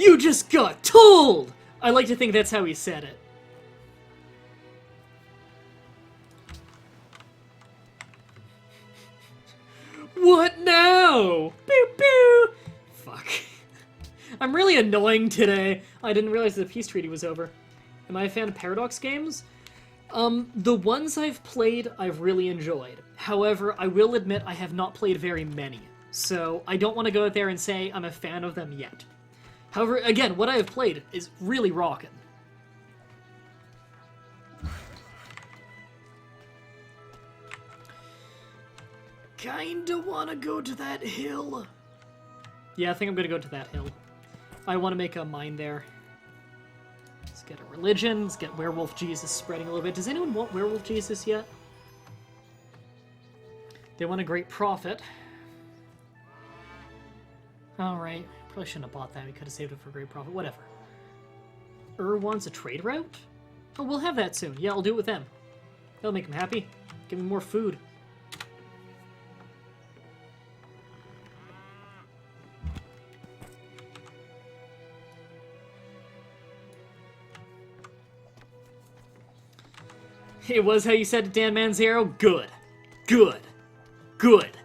You just got told! I like to think that's how he said it. What now? Pew pew! Fuck. I'm really annoying today. I didn't realize the peace treaty was over. Am I a fan of Paradox games? The ones I've played, I've really enjoyed. However, I will admit I have not played very many, so I don't want to go out there and say I'm a fan of them yet. However, again, what I have played is really rockin'. Kinda wanna go to that hill. Yeah, I think I'm gonna go to that hill. I want to make a mine there. Let's get a religion. Let's get Werewolf Jesus spreading a little bit. Does anyone want Werewolf Jesus yet? They want a great prophet. Alright. Probably shouldn't have bought that. We could have saved it for great profit. Whatever. Wants a trade route? Oh, we'll have that soon. Yeah, I'll do it with them. That'll make them happy. Give me more food. It was how you said it, Dan Manzaro? Good. Good. Good.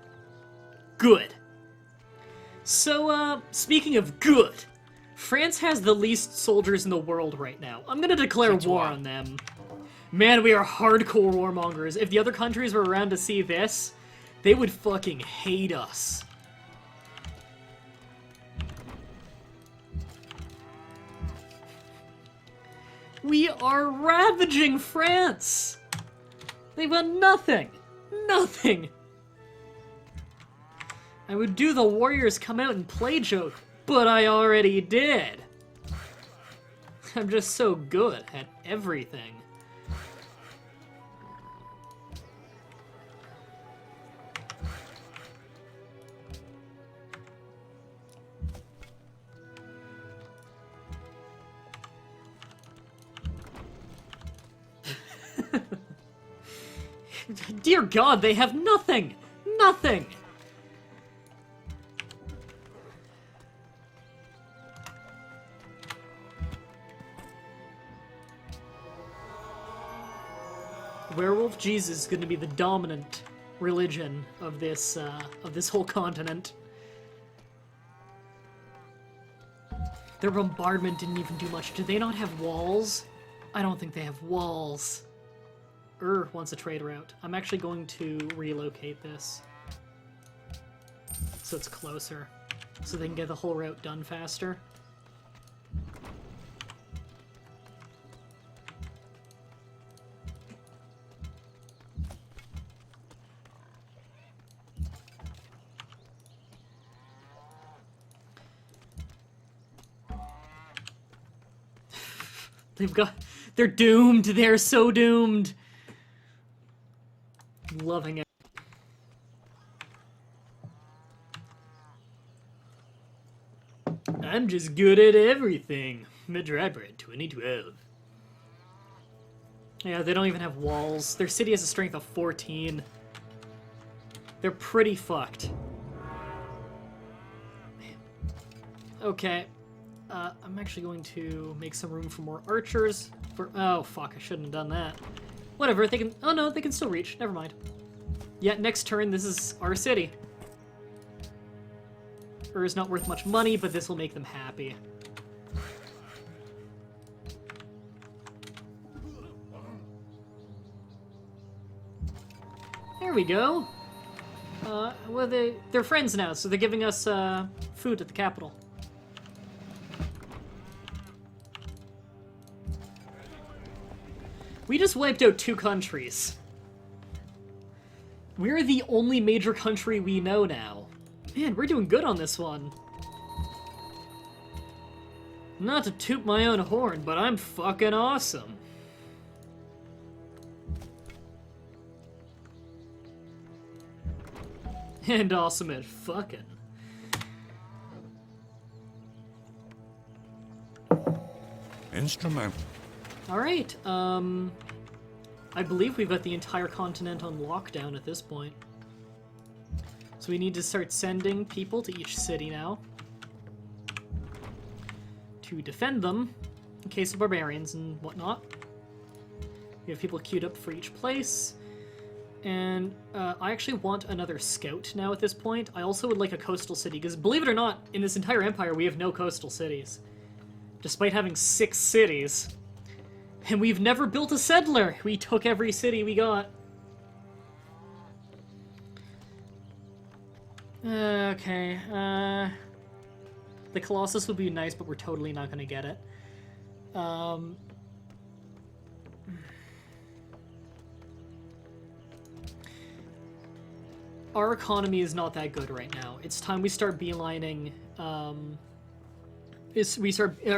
Good. So, speaking of good, France has the least soldiers in the world right now. I'm gonna declare war on them. Man, we are hardcore warmongers. If the other countries were around to see this, they would fucking hate us. We are ravaging France! They've done nothing! Nothing! I would do the Warriors come out and play joke, but I already did! I'm just so good at everything. Dear God, they have nothing! Nothing! Werewolf Jesus is going to be the dominant religion of this whole continent. Their bombardment didn't even do much. Do they not have walls? I don't think they have walls. Wants a trade route. I'm actually going to relocate this so it's closer, so they can get the whole route done faster. They're doomed. They're so doomed. Loving it. I'm just good at everything. Mah-Dry-Bread 2012. Yeah, they don't even have walls. Their city has a strength of 14. They're pretty fucked. Okay. I'm actually going to make some room for more archers. Oh, fuck, I shouldn't have done that. Whatever, they can... Oh, no, they can still reach. Never mind. Yeah, next turn, this is our city. Is not worth much money, but this will make them happy. There we go. Well, they're friends now, so they're giving us food at the capital. We just wiped out 2 countries. We're the only major country we know now. Man, we're doing good on this one. Not to toot my own horn, but I'm fucking awesome. And awesome at fucking. Instrument. Alright, I believe we've got the entire continent on lockdown at this point. So we need to start sending people to each city now. to defend them in case of barbarians and whatnot. We have people queued up for each place. And I actually want another scout now at this point. I also would like a coastal city, because believe it or not, in this entire empire we have no coastal cities. Despite having 6 cities. And we've never built a settler! We took every city we got. Okay, the Colossus would be nice, but we're totally not gonna get it. Our economy is not that good right now. It's time we start beelining, our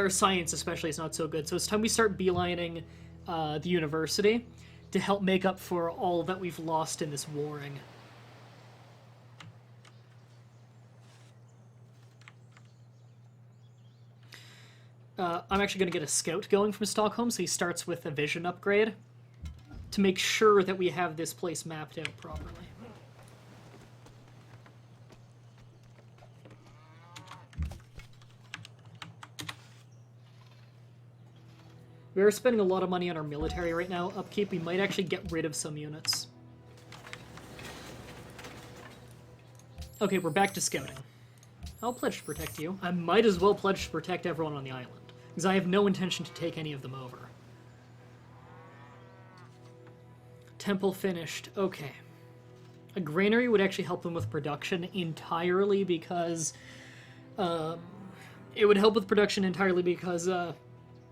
science especially is not so good, so it's time we start beelining the university to help make up for all that we've lost in this warring. I'm actually going to get a scout going from Stockholm, so he starts with a vision upgrade to make sure that we have this place mapped out properly. We're spending a lot of money on our military right now. Upkeep, we might actually get rid of some units. Okay, we're back to scouting. I'll pledge to protect you. I might as well pledge to protect everyone on the island, because I have no intention to take any of them over. Temple finished. Okay. A granary would actually help them with production entirely because... it would help with production entirely because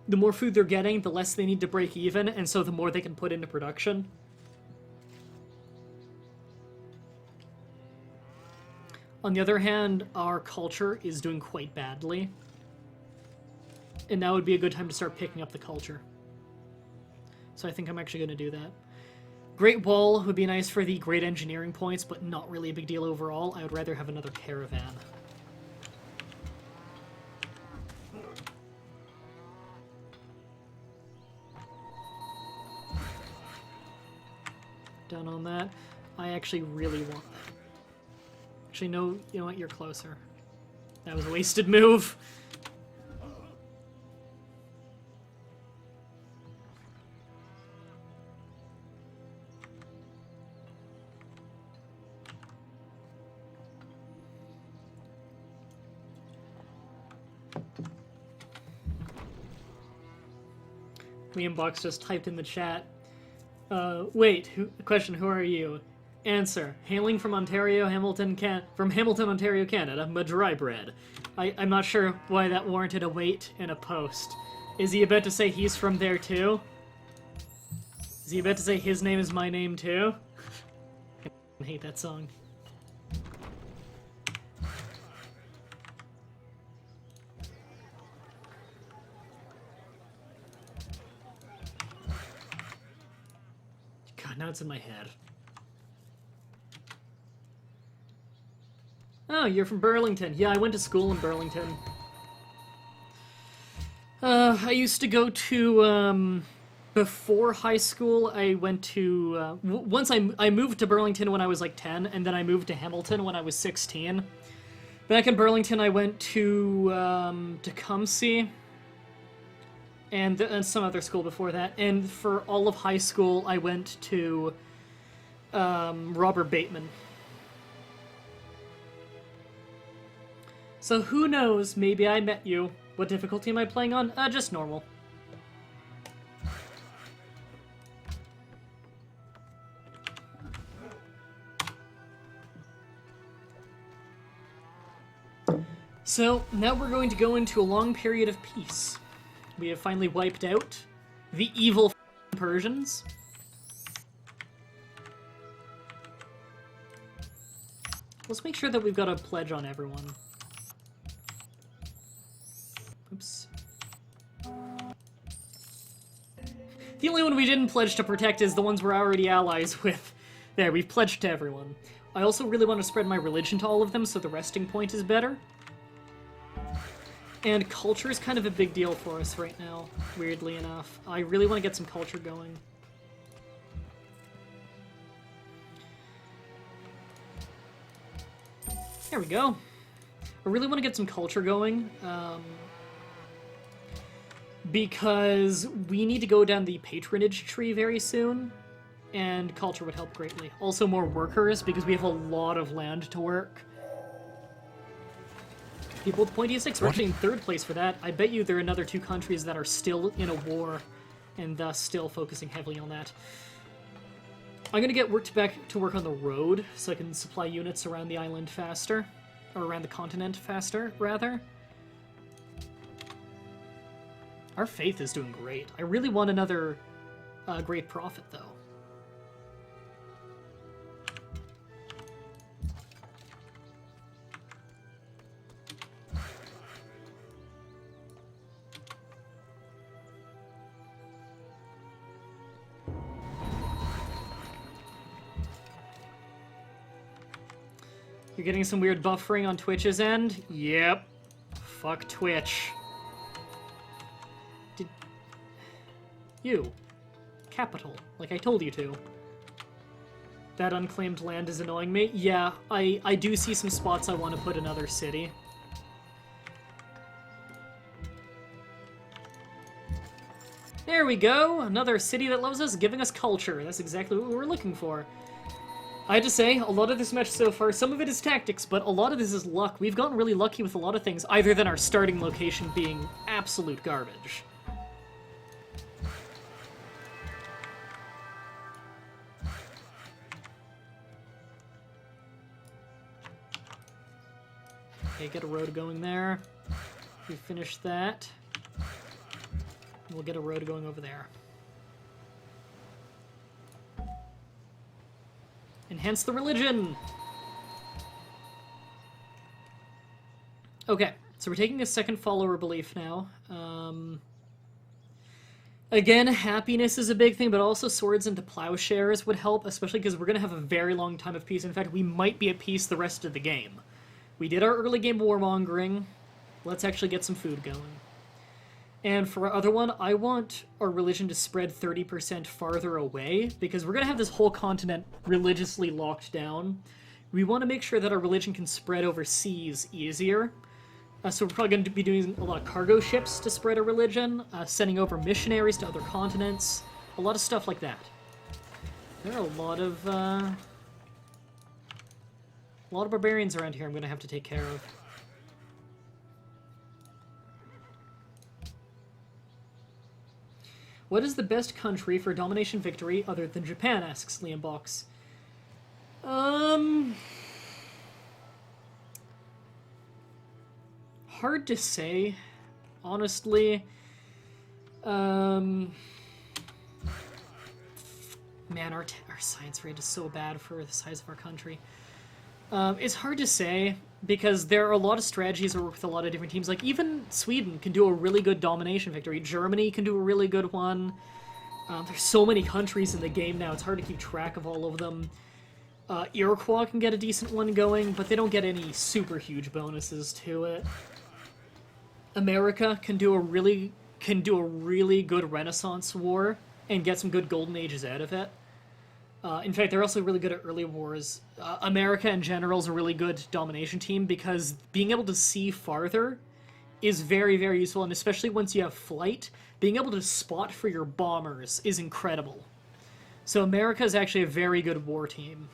the more food they're getting, the less they need to break even, and so the more they can put into production. On the other hand, our culture is doing quite badly. And now would be a good time to start picking up the culture. So I think I'm actually going to do that. Great Wall would be nice for the great engineering points, but not really a big deal overall. I would rather have another caravan. Done on that. I actually really want that. Actually, no, you know what? You're closer. That was a wasted move. Liam Box just typed in the chat. Wait, question, who are you? Answer, hailing from Ontario, from Hamilton, Ontario, Canada, Mah-Dry-Bread. I'm not sure why that warranted a wait and a post. Is he about to say he's from there too? Is he about to say his name is my name too? I hate that song. God, now it's in my head. Oh, you're from Burlington. Yeah, I went to school in Burlington. I used to go to, before high school, I went to, once I moved to Burlington when I was like 10, and then I moved to Hamilton when I was 16. Back in Burlington, I went to Tecumseh, and some other school before that. And for all of high school, I went to, Robert Bateman. So who knows, maybe I met you. What difficulty am I playing on? Just normal. So, now we're going to go into a long period of peace. We have finally wiped out the evil Persians. Let's make sure that we've got a pledge on everyone. Oops. The only one we didn't pledge to protect is the ones we're already allies with. There, we've pledged to everyone. I also really want to spread my religion to all of them so the resting point is better. And culture is kind of a big deal for us right now, weirdly enough. I really want to get some culture going. There we go. I really want to get some culture going. because we need to go down the patronage tree very soon, and culture would help greatly. Also more workers, because we have a lot of land to work. People with .6, we're actually in 3rd place for that. I bet you there are another 2 countries that are still in a war, and thus still focusing heavily on that. I'm gonna get back to work on the road, so I can supply units around the island faster. Or around the continent faster, rather. Our faith is doing great. I really want another great prophet, though. You're getting some weird buffering on Twitch's end? Yep. Fuck Twitch. You. Capital. Like I told you to. That unclaimed land is annoying me. Yeah, I do see some spots I want to put another city. There we go! Another city that loves us, giving us culture. That's exactly what we were looking for. I have to say, a lot of this match so far, some of it is tactics, but a lot of this is luck. We've gotten really lucky with a lot of things, other than our starting location being absolute garbage. Okay, get a road going there. We finish that. We'll get a road going over there. Enhance the religion! Okay, so we're taking a second follower belief now. Again, happiness is a big thing, but also swords into plowshares would help, especially because we're going to have a very long time of peace. In fact, we might be at peace the rest of the game. We did our early game warmongering. Let's actually get some food going. And for our other one, I want our religion to spread 30% farther away, because we're going to have this whole continent religiously locked down. We want to make sure that our religion can spread overseas easier. So we're probably going to be doing a lot of cargo ships to spread our religion, sending over missionaries to other continents, a lot of stuff like that. There are a lot of barbarians around here I'm going to have to take care of. What is the best country for domination victory other than Japan, asks Liam Box. Hard to say, honestly. Man, our science rate is so bad for the size of our country. It's hard to say, because there are a lot of strategies that work with a lot of different teams. Like, even Sweden can do a really good domination victory. Germany can do a really good one. There's so many countries in the game now, it's hard to keep track of all of them. Iroquois can get a decent one going, but they don't get any super huge bonuses to it. America can do a really good Renaissance war and get some good Golden Ages out of it. In fact, they're also really good at early wars. America in general is a really good domination team because being able to see farther is very, very useful, and especially once you have flight, being able to spot for your bombers is incredible. So America is actually a very good war team.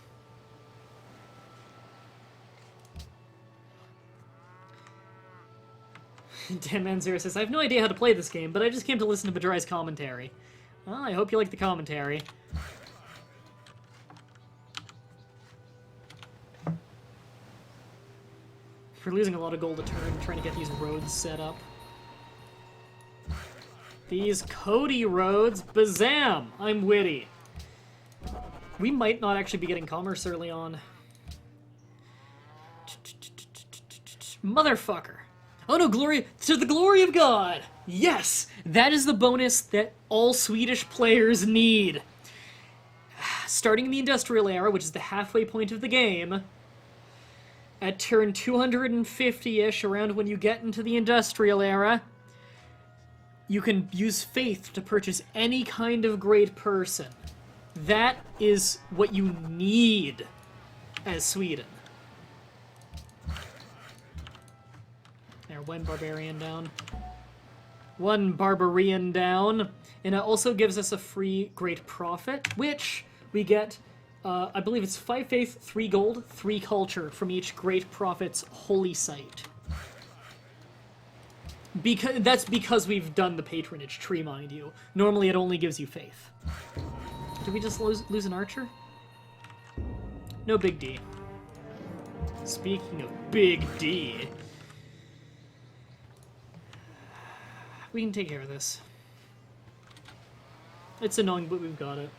Dan Manzera says, I have no idea how to play this game, but I just came to listen to Mah-Dry's commentary. Well, I hope you like the commentary. We're losing a lot of gold a turn trying to get these roads set up. These Cody roads, bazam! I'm witty. We might not actually be getting commerce early on. Motherfucker. Oh no, glory to the glory of God! Yes! That is the bonus that all Swedish players need. Starting in the industrial era, which is the halfway point of the game, at turn 250-ish, around when you get into the industrial era, you can use faith to purchase any kind of great person. That is what you need as Sweden. There, one barbarian down. One barbarian down. And it also gives us a free great prophet, which we get, I believe it's 5 faith, 3 gold, 3 culture from each great prophet's holy site. That's because we've done the patronage tree, mind you. Normally it only gives you faith. Did we just lose an archer? No big D. Speaking of big D, we can take care of this. It's annoying, but we've got it.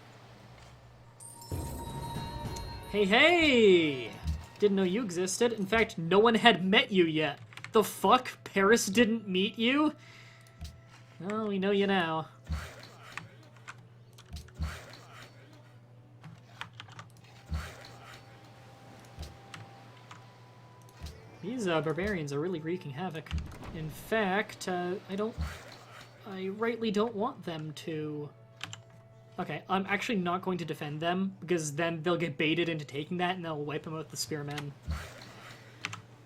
Hey, hey! Didn't know you existed. In fact, no one had met you yet. The fuck? Paris didn't meet you? Well, we know you now. These barbarians are really wreaking havoc. In fact, I rightly don't want them to... Okay, I'm actually not going to defend them, because then they'll get baited into taking that, and they'll wipe them out with the spearmen.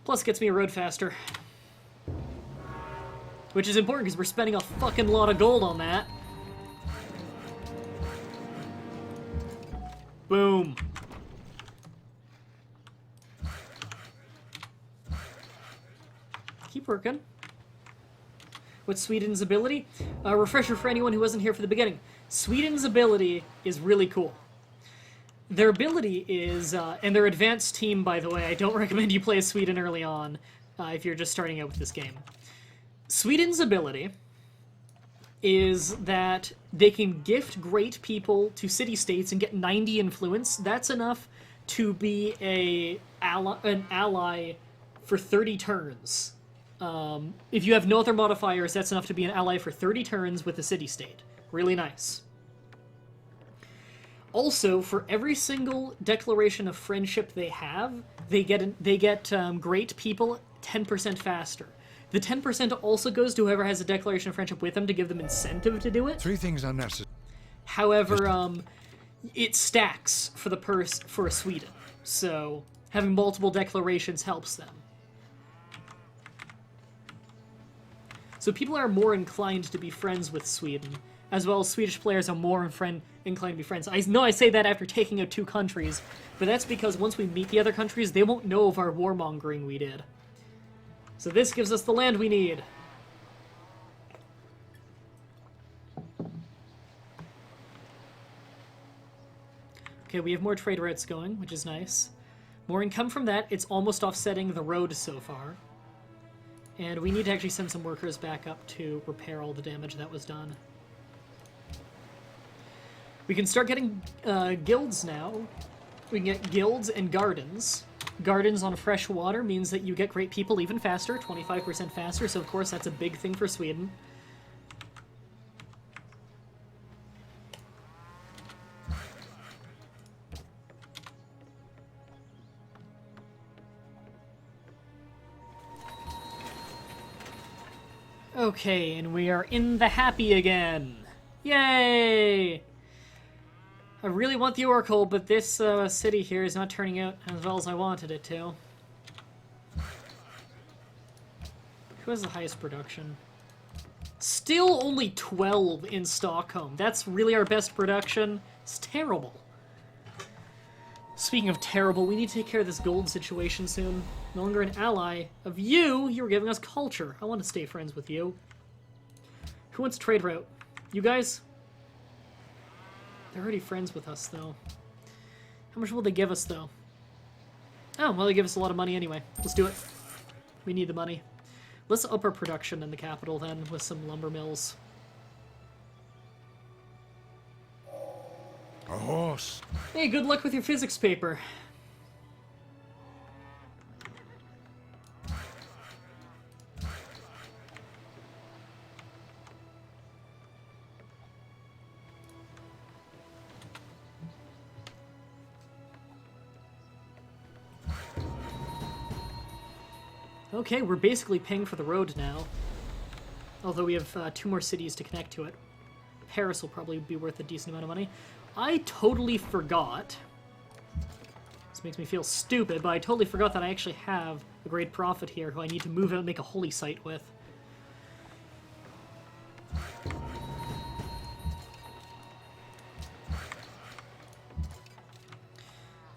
Plus, gets me a road faster. Which is important, because we're spending a fucking lot of gold on that. Boom. Keep working. What's Sweden's ability? A refresher for anyone who wasn't here for the beginning. Sweden's ability is really cool. Their ability is, and their advanced team, by the way, I don't recommend you play as Sweden early on if you're just starting out with this game. Sweden's ability is that they can gift great people to city-states and get 90 influence. That's enough to be an ally for 30 turns. If you have no other modifiers, that's enough to be an ally for 30 turns with a city-state. Really nice. Also, for every single declaration of friendship they have, they get great people 10% faster. The 10% also goes to whoever has a declaration of friendship with them to give them incentive to do it. 3 things unnecessary. However, it stacks for for a Sweden, so having multiple declarations helps them. So people are more inclined to be friends with Sweden, as well as Swedish players are more inclined to be friends. I know I say that after taking out 2 countries, but that's because once we meet the other countries, they won't know of our warmongering we did. So this gives us the land we need. Okay, we have more trade routes going, which is nice. More income from that. It's almost offsetting the road so far. And we need to actually send some workers back up to repair all the damage that was done. We can start getting guilds now. We can get guilds and gardens. Gardens on fresh water means that you get great people even faster, 25% faster, so of course that's a big thing for Sweden. Okay, and we are in the happy again. Yay! I really want the Oracle, but this city here is not turning out as well as I wanted it to. Who has the highest production? Still only 12 in Stockholm. That's really our best production. It's terrible. Speaking of terrible, we need to take care of this gold situation soon. No longer an ally of you. You're giving us culture. I want to stay friends with you. Who wants a trade route? You guys? They're already friends with us, though. How much will they give us, though? Oh, well, they give us a lot of money anyway. Let's do it. We need the money. Let's up our production in the capital, then, with some lumber mills. A horse. Hey, good luck with your physics paper. Okay, we're basically paying for the road now. Although we have 2 more cities to connect to it. Paris will probably be worth a decent amount of money. I totally forgot. This makes me feel stupid, but I totally forgot that I actually have a great prophet here who I need to move out and make a holy site with.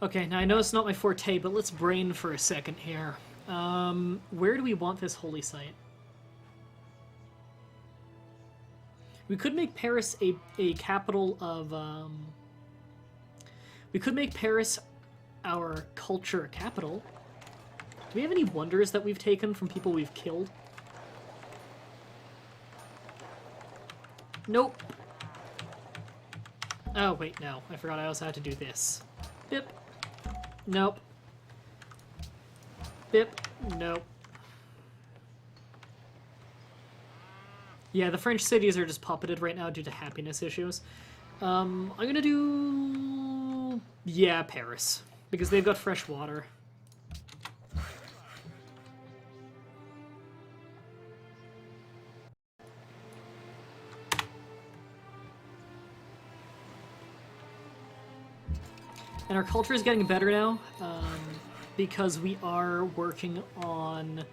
Okay, now I know it's not my forte, but let's brain for a second here. Where do we want this holy site? We could make Paris a capital of, we could make Paris our culture capital. Do we have any wonders that we've taken from people we've killed? Nope. Oh, wait, no. I forgot I also had to do this. Bip. Nope. Bip. Nope. Yeah, the French cities are just puppeted right now due to happiness issues. I'm gonna do... yeah, Paris. Because they've got fresh water. And our culture is getting better now, because we are working on...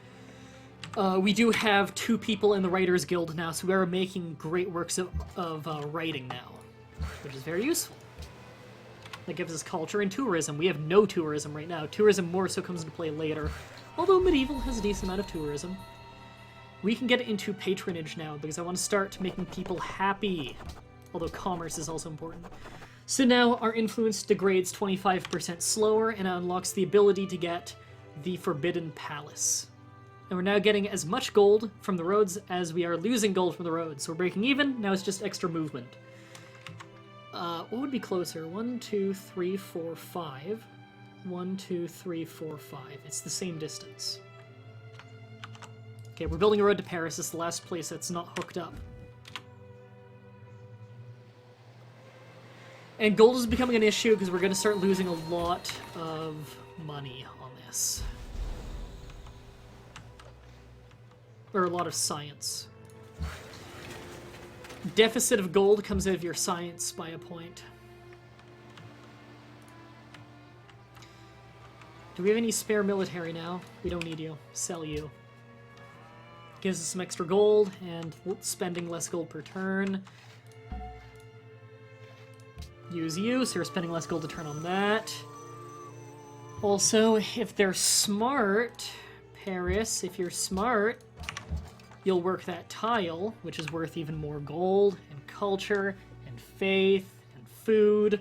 we do have 2 people in the Writers Guild now, so we are making great works of writing now, which is very useful. That gives us culture and tourism. We have no tourism right now. Tourism more so comes into play later, although medieval has a decent amount of tourism. We can get into patronage now, because I want to start making people happy, although commerce is also important. So now our influence degrades 25% slower, and it unlocks the ability to get the Forbidden Palace. And we're now getting as much gold from the roads as we are losing gold from the roads. So we're breaking even, now it's just extra movement. What would be closer? 1, 2, 3, 4, 5. 1, 2, 3, 4, 5. It's the same distance. Okay, we're building a road to Paris. It's the last place that's not hooked up. And gold is becoming an issue because we're going to start losing a lot of money on this. Or a lot of science. Deficit of gold comes out of your science by a point. Do we have any spare military now? We don't need you. Sell you. Gives us some extra gold and spending less gold per turn. Use you, so you're spending less gold to turn on that. Also, if they're smart, Paris, if you're smart, you'll work that tile, which is worth even more gold, and culture, and faith, and food.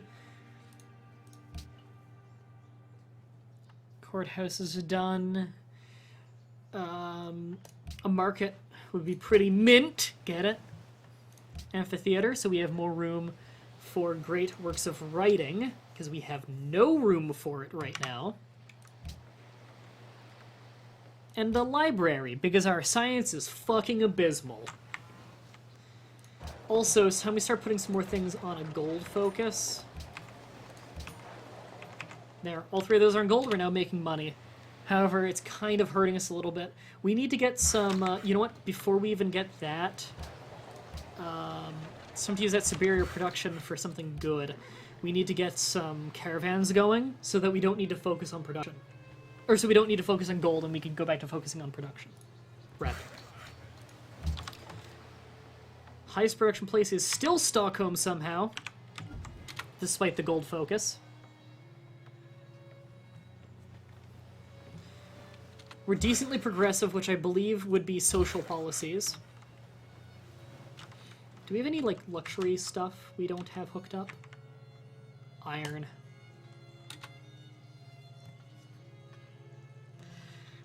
Courthouse is done. A market would be pretty mint. Get it? Amphitheater, so we have more room for great works of writing, because we have no room for it right now. And a library, because our science is fucking abysmal. Also, it's time we start putting some more things on a gold focus. There, all 3 of those are in gold, we're now making money. However, it's kind of hurting us a little bit. We need to get some, you know what, before we even get that, some to use that superior production for something good. We need to get some caravans going so that we don't need to focus on production. Or so we don't need to focus on gold and we can go back to focusing on production. Rather. Highest production place is still Stockholm somehow, despite the gold focus. We're decently progressive, which I believe would be social policies. Do we have any, like, luxury stuff we don't have hooked up? Iron.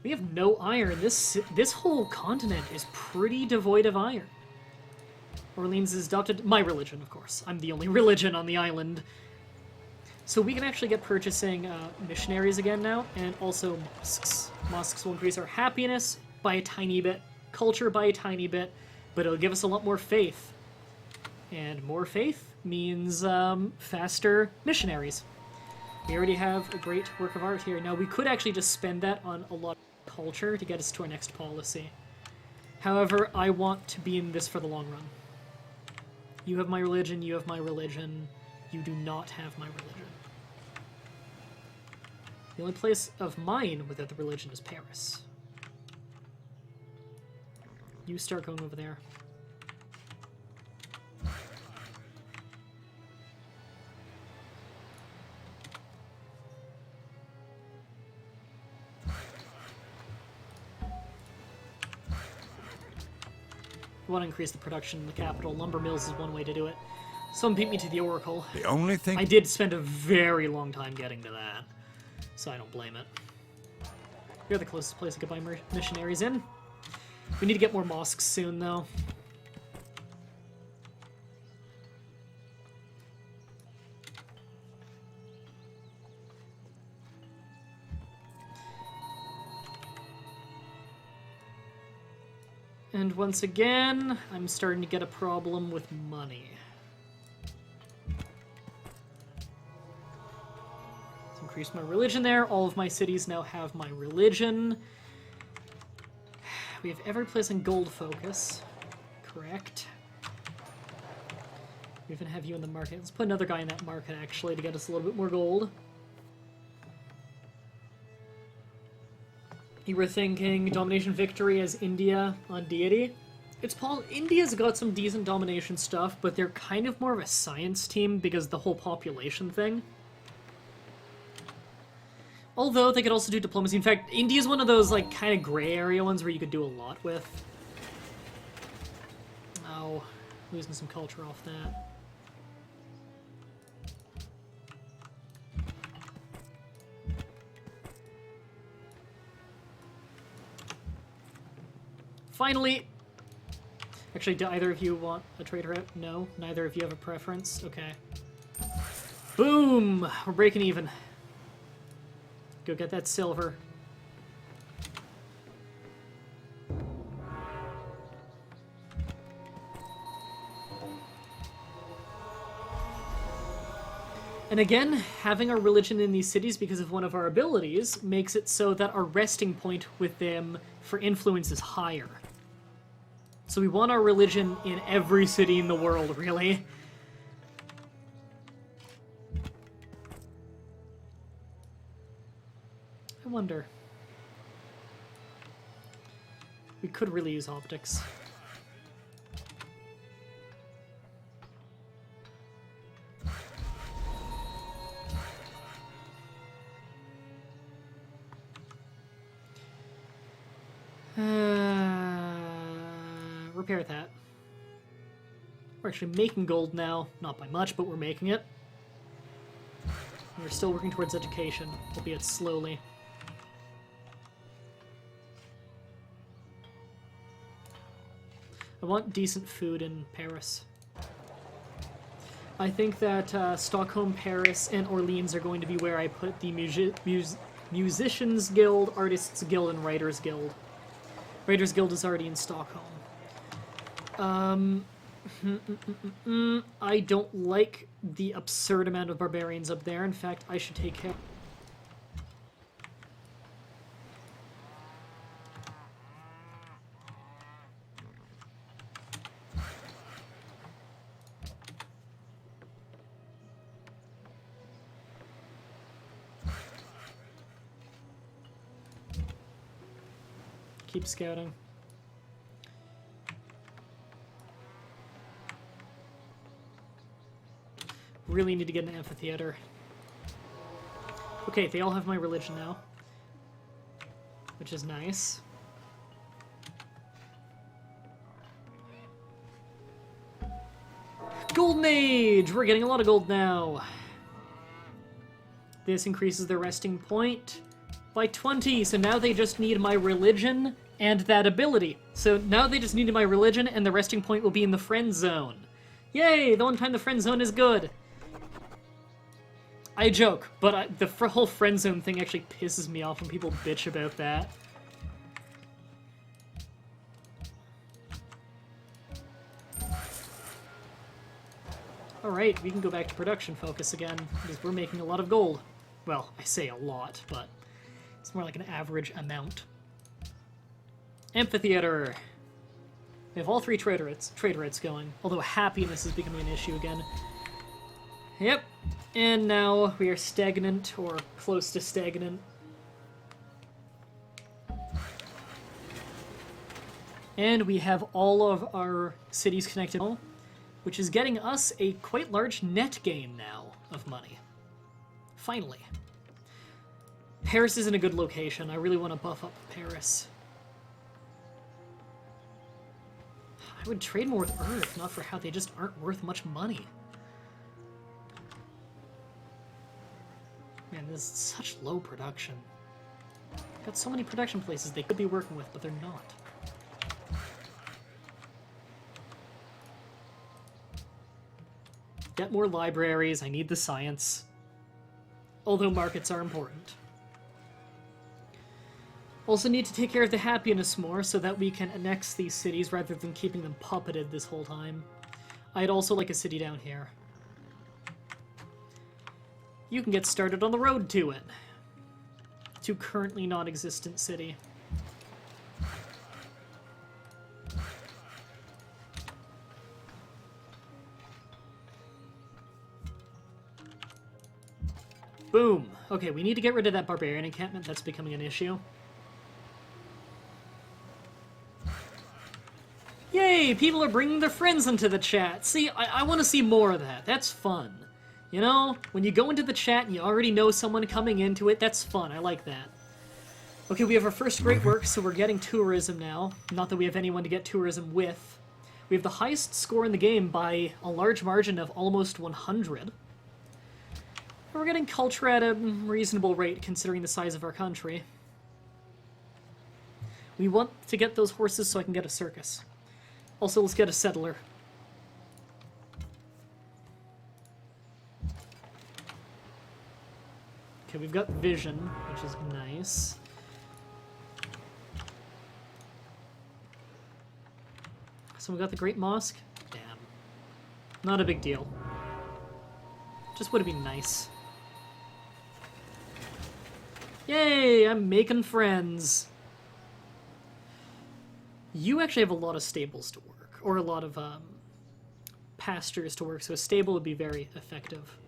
We have no iron. This whole continent is pretty devoid of iron. Orleans has adopted my religion, of course. I'm the only religion on the island. So we can actually get purchasing missionaries again now, and also mosques. Mosques will increase our happiness by a tiny bit, culture by a tiny bit, but it'll give us a lot more faith. And more faith means faster missionaries. We already have a great work of art here. Now, we could actually just spend that on a lot of culture to get us to our next policy. However, I want to be in this for the long run. You have my religion, you have my religion, you do not have my religion. The only place of mine without the religion is Paris. You start going over there. I want to increase the production in the capital. Lumber mills is one way to do it. Someone beat me to the Oracle. The only thing... I did spend a very long time getting to that, so I don't blame it. You're the closest place I could buy missionaries in. We need to get more mosques soon, though. And once again, I'm starting to get a problem with money. Let's increase my religion there. All of my cities now have my religion. We have every place in gold focus. Correct. We even have you in the market. Let's put another guy in that market, actually, to get us a little bit more gold. You were thinking domination victory as India on deity? It's Paul. India's got some decent domination stuff, but they're kind of more of a science team because the whole population thing. Although they could also do diplomacy. In fact, India's one of those like kind of gray area ones where you could do a lot with. Oh, losing some culture off that. Finally! Actually, do either of you want a trader out? No? Neither of you have a preference? Okay. Boom! We're breaking even. Go get that silver. And again, having our religion in these cities because of one of our abilities makes it so that our resting point with them for influence is higher. So we want our religion in every city in the world, really. I wonder. We could really use optics. Repair that. We're actually making gold now. Not by much, but we're making it. We're still working towards education, albeit slowly. I want decent food in Paris. I think that Stockholm, Paris, and Orleans are going to be where I put the Musicians Guild, Artists Guild, and Writers Guild. Writers Guild is already in Stockholm. I don't like the absurd amount of barbarians up there. In fact, I should take care. Keep scouting. Really need to get an amphitheater. Okay, they all have my religion now, which is nice. Golden Age! We're getting a lot of gold now. This increases their resting point by 20, so now they just need my religion and that ability. So now they just need my religion and the resting point will be in the friend zone. Yay! The one time the friend zone is good. I joke, but the whole friend zone thing actually pisses me off when people bitch about that. Alright, we can go back to production focus again, because we're making a lot of gold. Well, I say a lot, but it's more like an average amount. Amphitheater! We have all three traderates going, although happiness is becoming an issue again. Yep. And now we are stagnant, or close to stagnant. And we have all of our cities connected, which is getting us a quite large net gain now of money. Finally. Paris is in a good location. I really want to buff up Paris. I would trade more with Ur if not for how they just aren't worth much money. Man, this is such low production. Got so many production places they could be working with, but they're not. Get more libraries, I need the science. Although markets are important. Also need to take care of the happiness more so that we can annex these cities rather than keeping them puppeted this whole time. I'd also like a city down here. You can get started on the road to it. To currently non-existent city. Boom! Okay, we need to get rid of that barbarian encampment. That's becoming an issue. Yay! People are bringing their friends into the chat. See, I want to see more of that. That's fun. You know, when you go into the chat and you already know someone coming into it, that's fun. I like that. Okay, we have our first great work, so we're getting tourism now. Not that we have anyone to get tourism with. We have the highest score in the game by a large margin of almost 100. We're getting culture at a reasonable rate considering the size of our country. We want to get those horses so I can get a circus. Also, let's get a settler. Okay, we've got vision, which is nice. So we got the Great Mosque? Damn. Not a big deal. Just would have been nice. Yay! I'm making friends. You actually have a lot of stables to work, or a lot of pastures to work, so a stable would be very effective.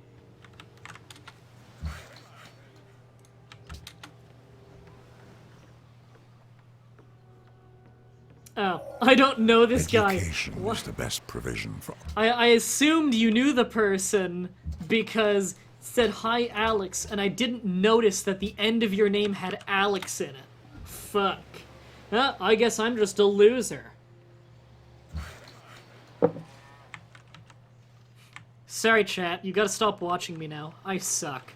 Oh, I don't know this guy. Education is the best provision for... I assumed you knew the person because it said, "Hi, Alex," and I didn't notice that the end of your name had Alex in it. Fuck. I guess I'm just a loser. Sorry, chat. You gotta stop watching me now. I suck.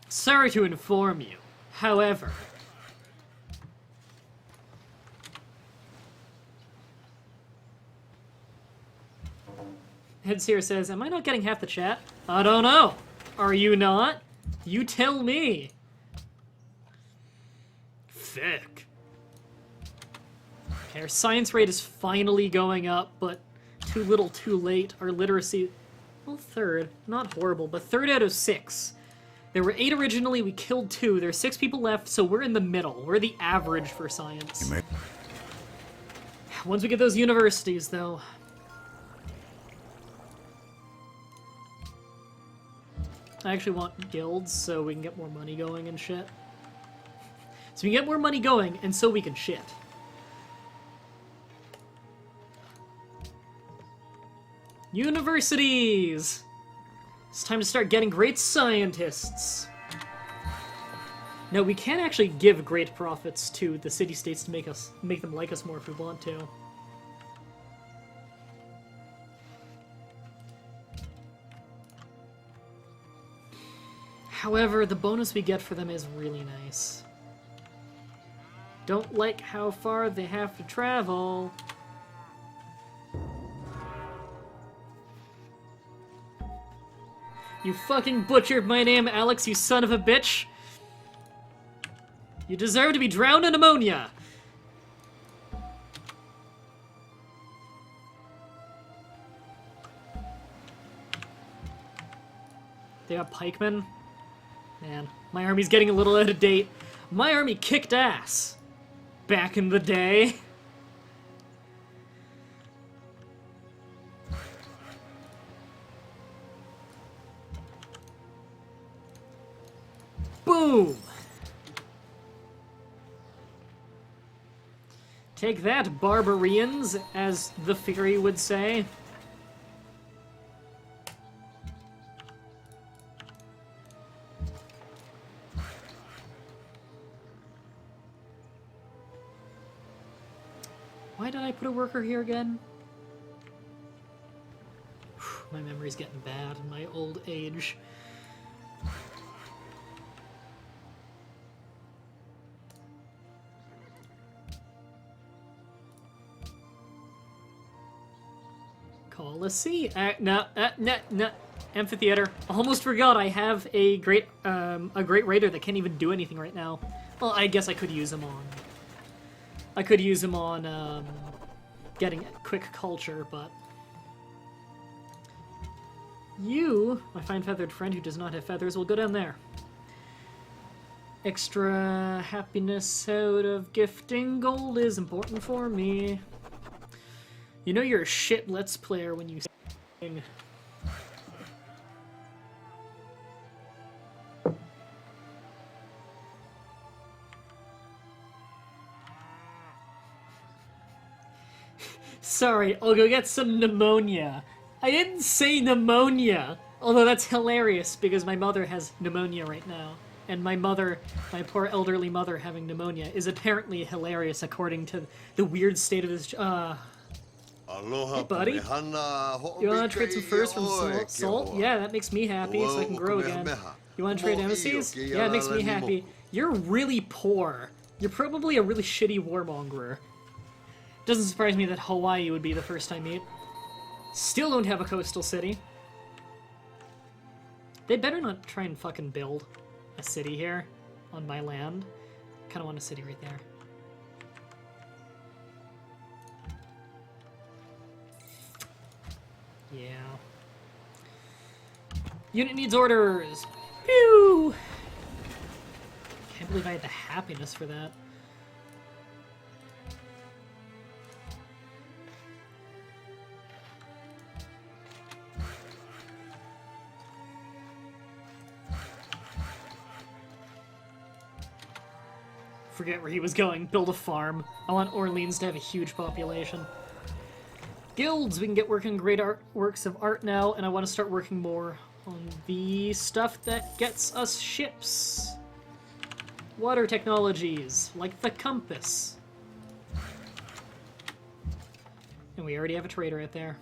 Sorry to inform you. However... Headseer says, "Am I not getting half the chat?" I don't know. Are you not? You tell me. Thick. Okay, our science rate is finally going up, but too little too late. Our literacy... Well, third. Not horrible, but 3rd out of 6. There were 8 originally, we killed 2. There are 6 people left, so we're in the middle. We're the average for science. Once we get those universities, though... I actually want guilds so we can get more money going and shit. So we can get more money going, and so we can shit. Universities! It's time to start getting great scientists. No, we can actually give great profits to the city-states to make them like us more if we want to. However, the bonus we get for them is really nice. Don't like how far they have to travel. You fucking butchered my name, Alex, you son of a bitch! You deserve to be drowned in ammonia! They got pikemen? Man, my army's getting a little out of date. My army kicked ass back in the day. Boom! Take that, barbarians, as the Fury would say. Why did I put a worker here again? My memory's getting bad in my old age. Coliseum. No. Amphitheater. Almost forgot I have a great raider that can't even do anything right now. Well, I guess I could use him on. I could use him on getting quick culture, but you, my fine feathered friend who does not have feathers, will go down there. Extra happiness out of gifting gold is important for me. You know you're a shit Let's Player when you sing. Sorry, I'll go get some pneumonia. I didn't say pneumonia! Although that's hilarious, because my mother has pneumonia right now. And my mother, my poor elderly mother having pneumonia, is apparently hilarious according to the weird state of this... Hey, buddy. You want to trade some furs from salt? Yeah, that makes me happy, so I can grow again. You want to trade embassies? Yeah, it makes me happy. You're really poor. You're probably a really shitty warmongerer. Doesn't surprise me that Hawaii would be the first I meet. Still don't have a coastal city. They better not try and fucking build a city here on my land. Kinda want a city right there. Yeah. Unit needs orders! Pew! Can't believe I had the happiness for that. Forget where he was going. Build a farm. I want Orleans to have a huge population. Guilds! We can get working great works of art now, and I want to start working more on the stuff that gets us ships. Water technologies, like the compass. And we already have a trader right there.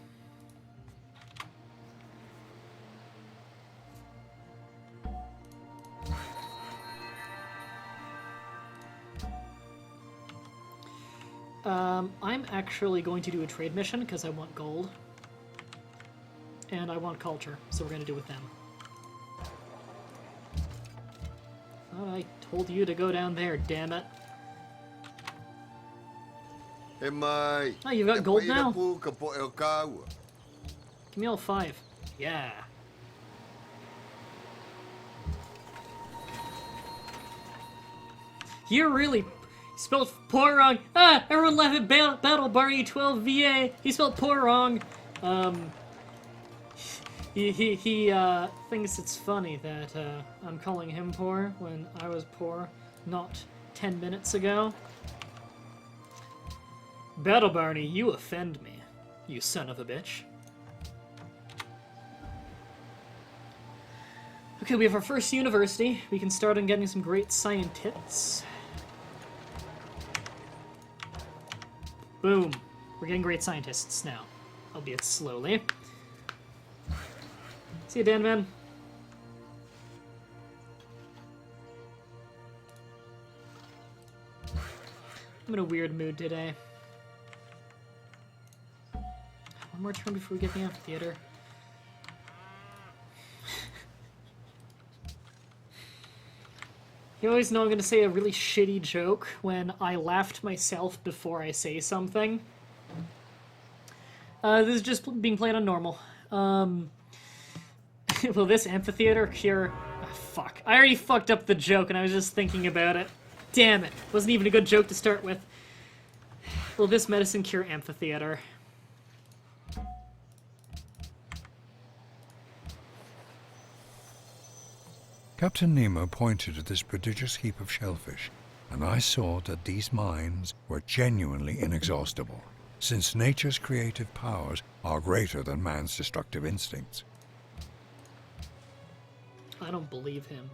I'm actually going to do a trade mission because I want gold. And I want culture, so we're going to do with them. Thought I told you to go down there, damn it. Oh, you've got gold now? Give me all 5. Yeah. You're really... Spelled poor wrong. Ah! Everyone laugh at Battle Barney 12 VA. He spelled poor wrong. He thinks it's funny that I'm calling him poor when I was poor not 10 minutes ago. Battle Barney, you offend me, you son of a bitch. Okay, we have our first university. We can start on getting some great scientists. Boom. We're getting great scientists now. Albeit slowly. See you, Dan Man. I'm in a weird mood today. One more turn before we get the amphitheater. You always know I'm going to say a really shitty joke when I laughed myself before I say something. This is just being played on normal. Will this amphitheater cure... Oh, fuck. I already fucked up the joke and I was just thinking about it. Damn it. Wasn't even a good joke to start with. Will this medicine cure amphitheater? Captain Nemo pointed at this prodigious heap of shellfish, and I saw that these mines were genuinely inexhaustible, since nature's creative powers are greater than man's destructive instincts. I don't believe him.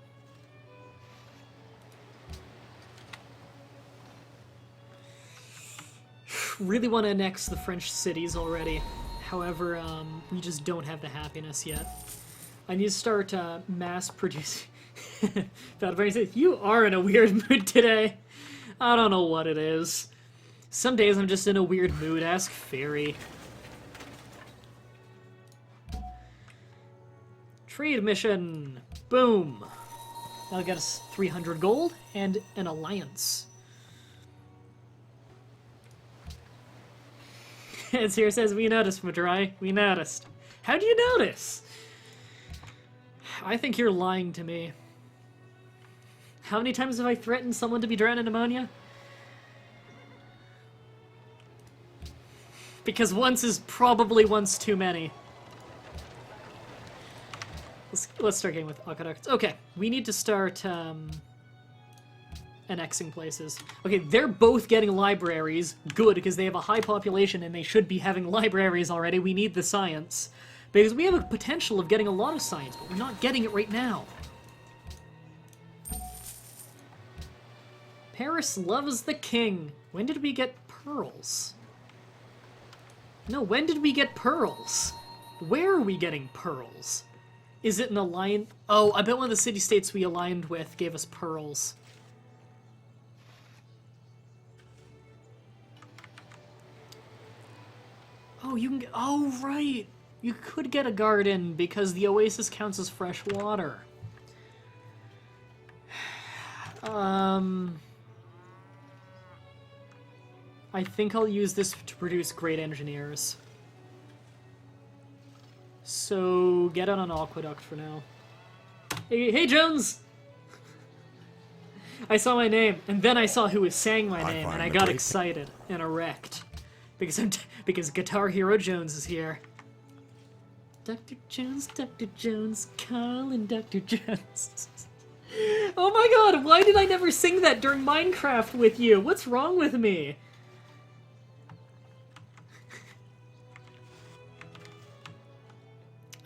really want to annex the French cities already. However, we just don't have the happiness yet. I need to start mass producing. Bad Brain says, you are in a weird mood today. I don't know what it is. Some days I'm just in a weird mood. Ask Fairy. Trade mission. Boom. That'll get us 300 gold and an alliance. And Sierra says, we noticed, Mah-Dry. We noticed. How do you notice? I think you're lying to me. How many times have I threatened someone to be drowned in ammonia? Because once is probably once too many. Let's start getting with aqueducts. Okay, we need to start annexing places. Okay, they're both getting libraries. Good, because they have a high population and they should be having libraries already. We need the science. Because we have a potential of getting a lot of science, but we're not getting it right now. Paris loves the king. When did we get pearls? No, when did we get pearls? Where are we getting pearls? Is it an alliance? Oh, I bet one of the city-states we aligned with gave us pearls. Oh, you can get... Oh, right! You could get a garden because the oasis counts as fresh water. I think I'll use this to produce great engineers. So, get on an aqueduct for now. Hey Jones! I saw my name, and then I saw who was saying my name, and I got excited and erect. Because Guitar Hero Jones is here. Dr. Jones, calling Dr. Jones. Oh my god, why did I never sing that during Minecraft with you? What's wrong with me?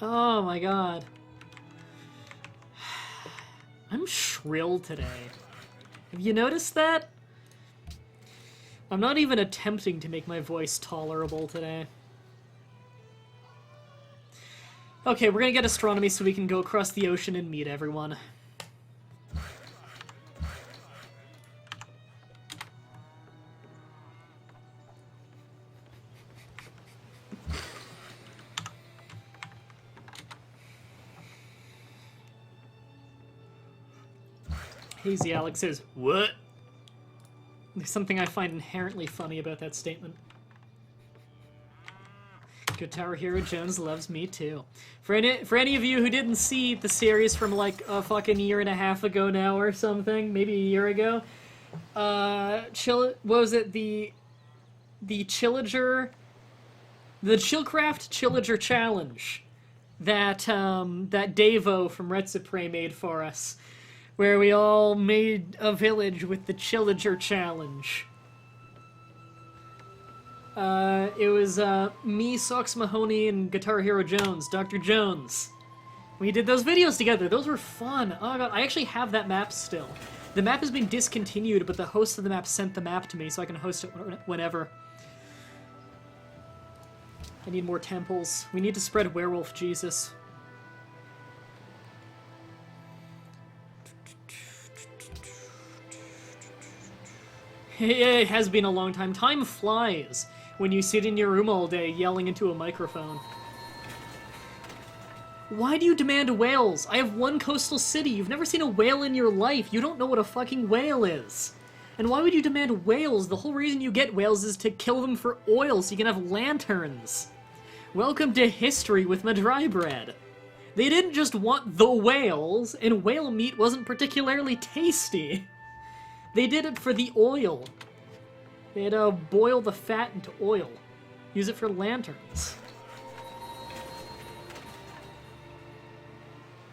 Oh my god. I'm shrill today. Have you noticed that? I'm not even attempting to make my voice tolerable today. Okay, we're gonna get astronomy so we can go across the ocean and meet everyone. Hazy Alex says, what? There's something I find inherently funny about that statement. Guitar Hero Jones loves me too. For any of you who didn't see the series from like a fucking year and a half ago now or something, maybe a year ago, what was it? The Chilliger, the Chillcraft Chilliger Challenge that that Davo from Red Supreme made for us, where we all made a village with the Chilliger Challenge. It was me, Socks Mahoney, and Guitar Hero Jones, Dr. Jones. We did those videos together. Those were fun. Oh god, I actually have that map still. The map has been discontinued, but the host of the map sent the map to me, so I can host it whenever. I need more temples. We need to spread werewolf Jesus. It has been a long time. Time flies when you sit in your room all day yelling into a microphone. Why do you demand whales? I have one coastal city. You've never seen a whale in your life. You don't know what a fucking whale is. And why would you demand whales? The whole reason you get whales is to kill them for oil so you can have lanterns. Welcome to history with Mah-Dry-Bread. They didn't just want the whales, and whale meat wasn't particularly tasty. They did it for the oil. They had to boil the fat into oil. Use it for lanterns.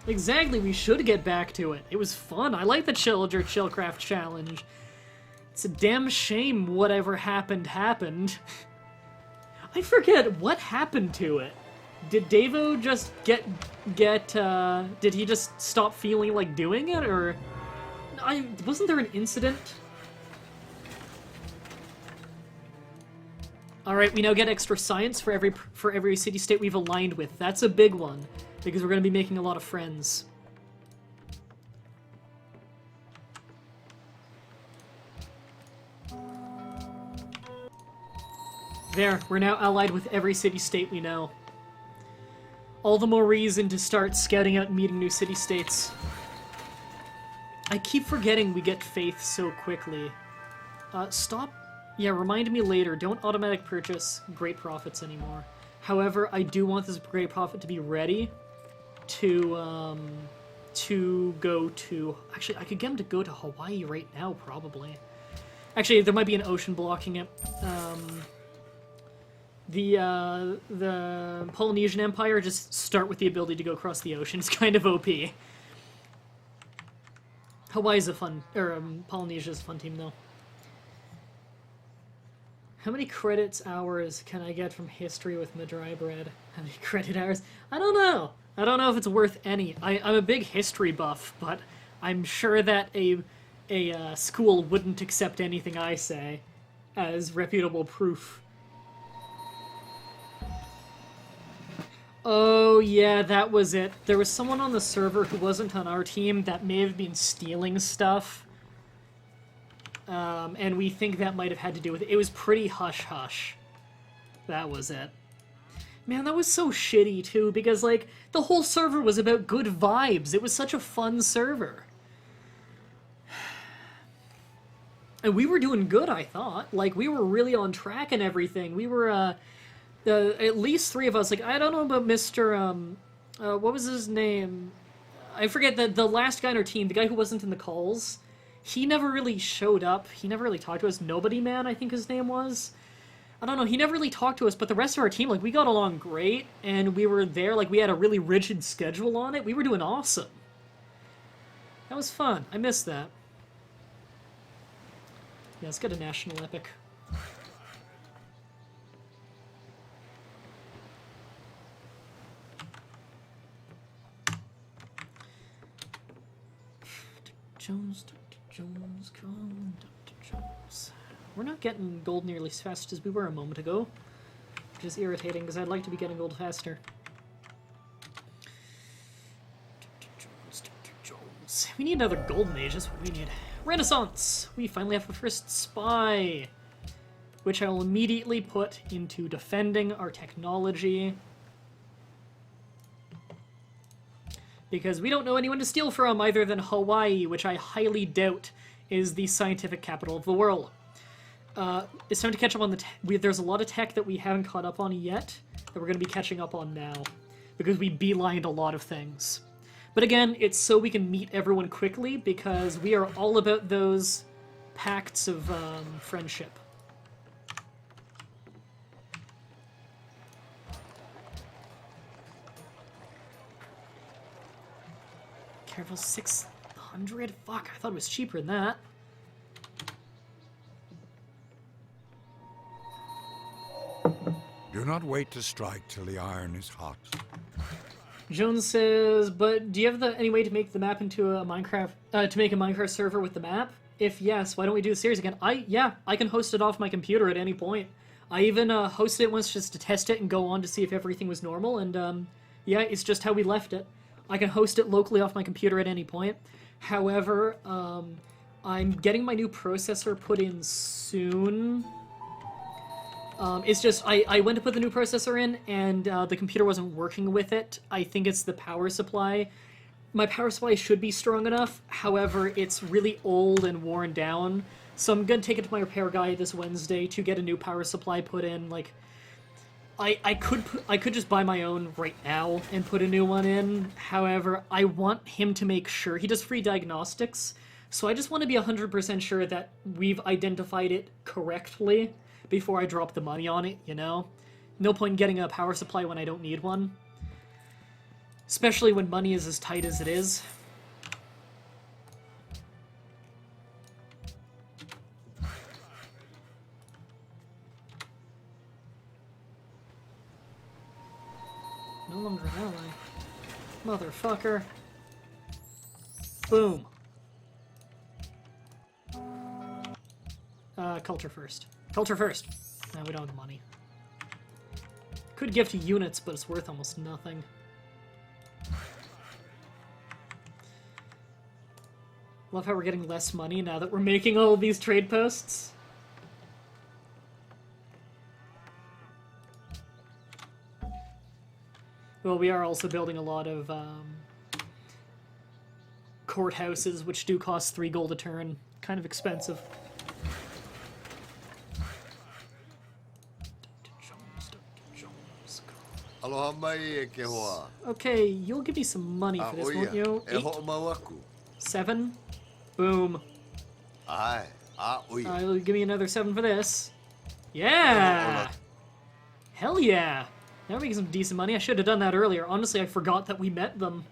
Exactly, we should get back to it. It was fun. I like the Chilliger Chillcraft Challenge. It's a damn shame whatever happened. I forget what happened to it. Did Davo just did he just stop feeling like doing it, or... wasn't there an incident? Alright, we now get extra science for every city-state we've aligned with. That's a big one, because we're going to be making a lot of friends. There, we're now allied with every city-state we know. All the more reason to start scouting out and meeting new city-states. I keep forgetting we get faith so quickly. Stop. Yeah, remind me later. Don't automatic purchase Great Profits anymore. However, I do want this Great Profit to be ready to go to... Actually, I could get him to go to Hawaii right now, probably. Actually, there might be an ocean blocking it. The Polynesian Empire, just start with the ability to go across the ocean. It's kind of OP. Hawaii's a fun... Polynesia's a fun team, though. How many credits hours can I get from history with Mah-Dry-Bread? How many credit hours? I don't know. I don't know if it's worth any. I'm a big history buff, but I'm sure that a school wouldn't accept anything I say as reputable proof. Oh, yeah, that was it. There was someone on the server who wasn't on our team that may have been stealing stuff. And we think that might have had to do with it. It was pretty hush-hush. That was it. Man, that was so shitty, too, because, like, the whole server was about good vibes. It was such a fun server. And we were doing good, I thought. Like, we were really on track and everything. We were, at least 3 of us. Like, I don't know about Mr., what was his name? I forget, the last guy on our team, the guy who wasn't in the calls. He never really showed up. He never really talked to us. Nobody Man, I think his name was. I don't know. He never really talked to us, but the rest of our team, like, we got along great, and we were there. Like, we had a really rigid schedule on it. We were doing awesome. That was fun. I missed that. Yeah, let's get a national epic. Jones, Dr. Jones, come, Dr. Jones. We're not getting gold nearly as fast as we were a moment ago, which is irritating because I'd like to be getting gold faster. Dr. Jones. We need another golden age, that's what we need. Renaissance! We finally have a first spy, which I will immediately put into defending our technology. Because we don't know anyone to steal from other than Hawaii, which I highly doubt is the scientific capital of the world. It's time to catch up on the there's a lot of tech that we haven't caught up on yet that we're going to be catching up on now, because we beelined a lot of things. But again, it's so we can meet everyone quickly, because we are all about those pacts of friendship. Careful, 600? Fuck, I thought it was cheaper than that. Do not wait to strike till the iron is hot. Jones says, but do you have any way to make the map into a Minecraft, to make a Minecraft server with the map? If yes, why don't we do the series again? Yeah, I can host it off my computer at any point. I even hosted it once just to test it and go on to see if everything was normal, and yeah, it's just how we left it. I can host it locally off my computer at any point. However, I'm getting my new processor put in soon. It's just, I went to put the new processor in, and the computer wasn't working with it. I think it's the power supply. My power supply should be strong enough, however, it's really old and worn down. So I'm gonna take it to my repair guy this Wednesday to get a new power supply put in. Like, I could just buy my own right now and put a new one in. However, I want him to make sure he does free diagnostics, so I just want to be 100% sure that we've identified it correctly before I drop the money on it, you know? No point in getting a power supply when I don't need one. Especially when money is as tight as it is. No longer an ally. Motherfucker. Boom. Culture first. Culture first! No, we don't have the money. Could gift units, but it's worth almost nothing. Love how we're getting less money now that we're making all of these trade posts. Well, we are also building a lot of courthouses, which do cost 3 gold a turn. Kind of expensive. Okay, you'll give me some money for this, won't you? 8? 7? Boom. Give me another 7 for this. Yeah! Hell yeah! Now we're making some decent money. I should have done that earlier. Honestly, I forgot that we met them.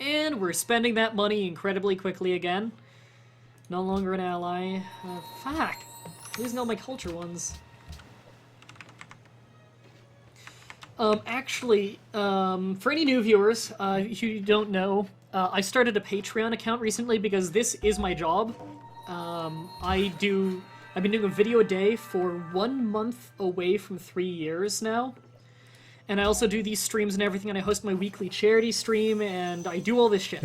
And we're spending that money incredibly quickly again. No longer an ally. Fuck! Losing all my culture ones. Actually, for any new viewers, if you don't know, I started a Patreon account recently because this is my job. I've been doing a video a day for 1 month away from 3 years now. And I also do these streams and everything, and I host my weekly charity stream, and I do all this shit.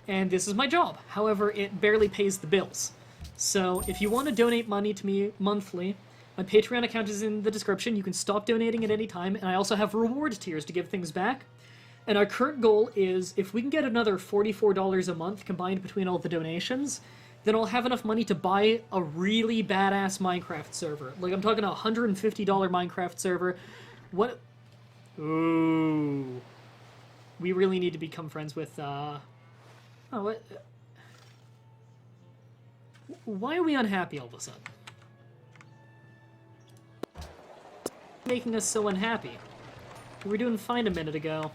And this is my job. However, it barely pays the bills. So if you want to donate money to me monthly, my Patreon account is in the description. You can stop donating at any time, and I also have reward tiers to give things back. And our current goal is, if we can get another $44 a month combined between all the donations, then I'll have enough money to buy a really badass Minecraft server. Like, I'm talking a $150 Minecraft server. What? Ooh. We really need to become friends with, Oh, what? Why are we unhappy all of a sudden? Making us so unhappy. We were doing fine a minute ago.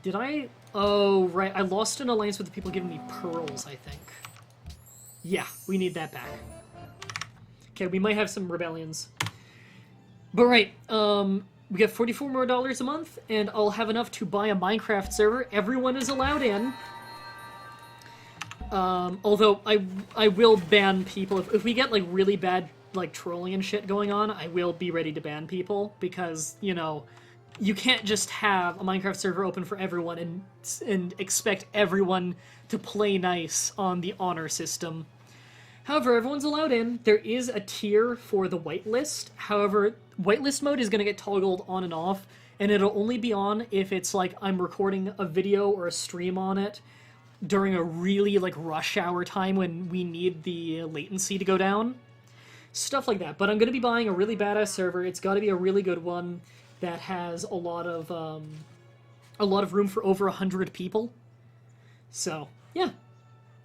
Did I? Oh, right. I lost an alliance with the people giving me pearls, I think. Yeah, we need that back. Okay, we might have some rebellions. But right, we get $44 more a month, and I'll have enough to buy a Minecraft server. Everyone is allowed in. Although I will ban people. If we get, like, really bad, like, trolling and shit going on, I will be ready to ban people, because, you know, you can't just have a Minecraft server open for everyone and expect everyone to play nice on the honor system. However, everyone's allowed in. There is a tier for the whitelist. However, whitelist mode is going to get toggled on and off, and it'll only be on if it's like I'm recording a video or a stream on it during a really, like, rush hour time when we need the latency to go down. Stuff like that. But I'm going to be buying a really badass server. It's got to be a really good one that has a lot of room for over 100 people. So, yeah.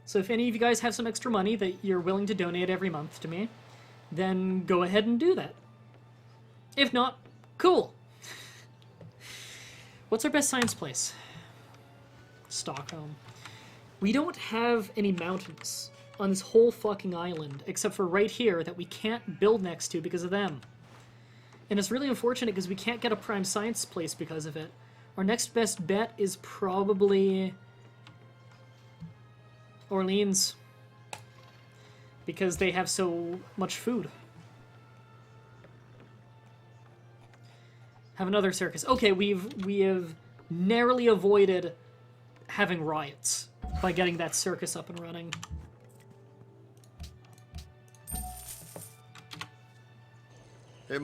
So if any of you guys have some extra money that you're willing to donate every month to me, then go ahead and do that. If not, cool. What's our best science place? Stockholm. We don't have any mountains on this whole fucking island, except for right here that we can't build next to because of them. And it's really unfortunate because we can't get a prime science place because of it. Our next best bet is probably Orleans, because they have so much food. Have another circus. Okay, we have narrowly avoided having riots by getting that circus up and running. Can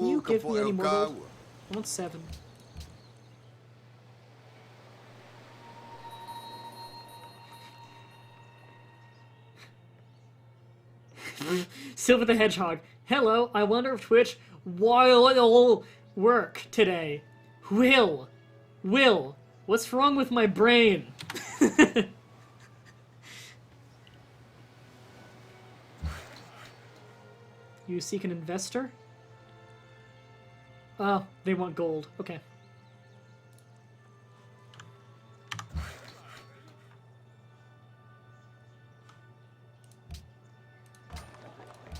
you give me any more gold? I want 7. Silver the Hedgehog. Hello, I wonder if Twitch will work today. Will. What's wrong with my brain? You seek an investor? Oh, they want gold. Okay.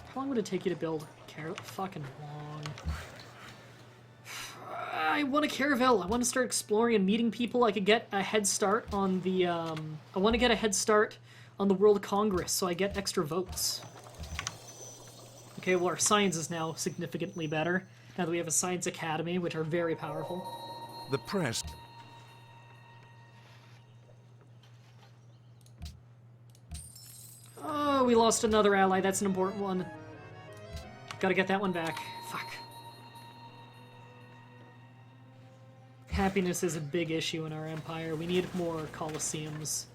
How long would it take you to build Carrot? Fucking long. I want a caravel. I want to start exploring and meeting people. I could get a head start on the, I want to get a head start on the World Congress so I get extra votes. Okay, well, our science is now significantly better, now that we have a science academy, which are very powerful. The press. Oh, we lost another ally. That's an important one. Gotta get that one back. Fuck. Happiness is a big issue in our empire. We need more colosseums.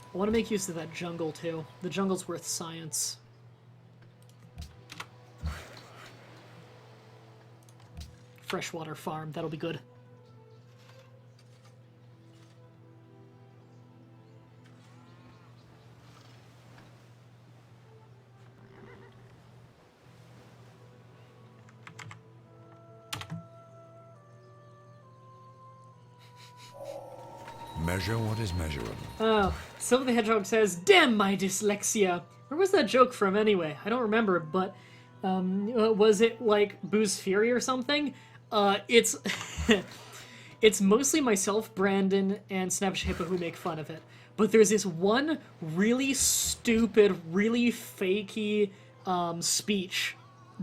I want to make use of that jungle, too. The jungle's worth science. Freshwater farm, that'll be good. Measure what is measurable. Oh, Silver the Hedgehog says, "Damn my dyslexia." Where was that joke from anyway? I don't remember, but was it like Boo's Fury or something? It's it's mostly myself, Brandon, and Snapish Hippo who make fun of it. But there's this one really stupid, really fakey speech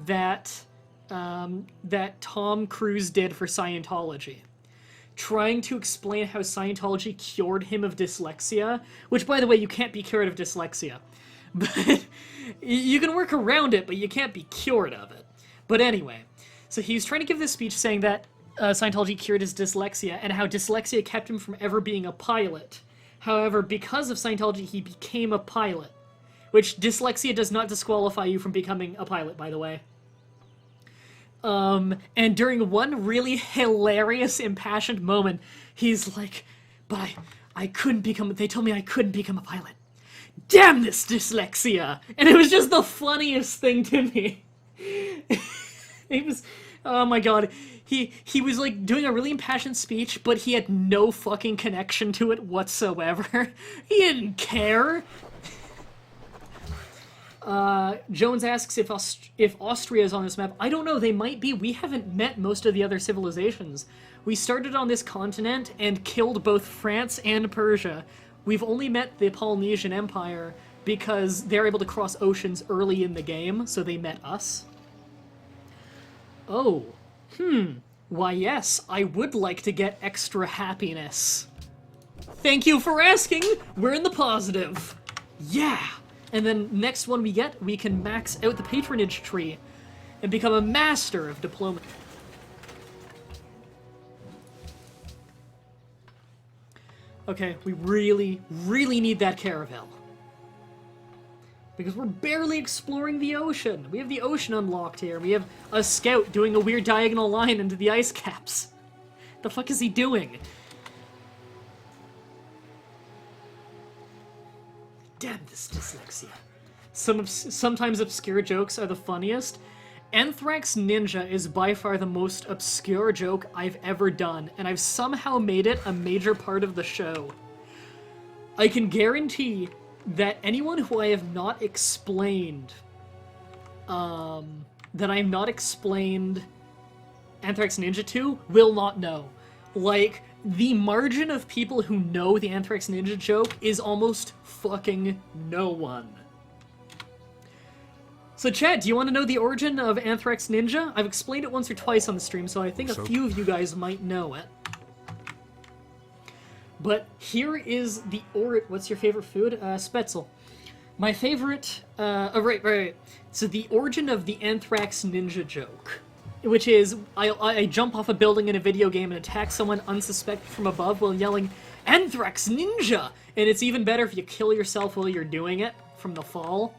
that that Tom Cruise did for Scientology, trying to explain how Scientology cured him of dyslexia, which, by the way, you can't be cured of dyslexia. But you can work around it, but you can't be cured of it. But anyway, so he was trying to give this speech saying that Scientology cured his dyslexia, and how dyslexia kept him from ever being a pilot. However, because of Scientology, he became a pilot. Which, dyslexia does not disqualify you from becoming a pilot, by the way. And during one really hilarious, impassioned moment, he's like, "But I couldn't become, they told me I couldn't become a pilot. Damn this dyslexia!" And it was just the funniest thing to me. It was, oh my god. He was like doing a really impassioned speech, but he had no fucking connection to it whatsoever. He didn't care. Jones asks if Austria is on this map. I don't know, they might be. We haven't met most of the other civilizations. We started on this continent and killed both France and Persia. We've only met the Polynesian Empire because they're able to cross oceans early in the game, so they met us. Oh, why yes, I would like to get extra happiness. Thank you for asking! We're in the positive. Yeah! And then next one we get, we can max out the patronage tree and become a master of diplomacy. Okay, we really, really need that caravel. Because we're barely exploring the ocean. We have the ocean unlocked here. We have a scout doing a weird diagonal line into the ice caps. The fuck is he doing? Damn this dyslexia. Sometimes obscure jokes are the funniest. Anthrax Ninja is by far the most obscure joke I've ever done, and I've somehow made it a major part of the show. I can guarantee that anyone who I have not explained, Anthrax Ninja to will not know. Like, the margin of people who know the Anthrax Ninja joke is almost fucking no one. So Chad, do you want to know the origin of Anthrax Ninja? I've explained it once or twice on the stream, so I think a few of you guys might know it. But here is the what's your favorite food? Spätzle. My favorite, right. So the origin of the Anthrax Ninja joke, which is, I jump off a building in a video game and attack someone unsuspected from above while yelling, "Anthrax Ninja!" And it's even better if you kill yourself while you're doing it, from the fall.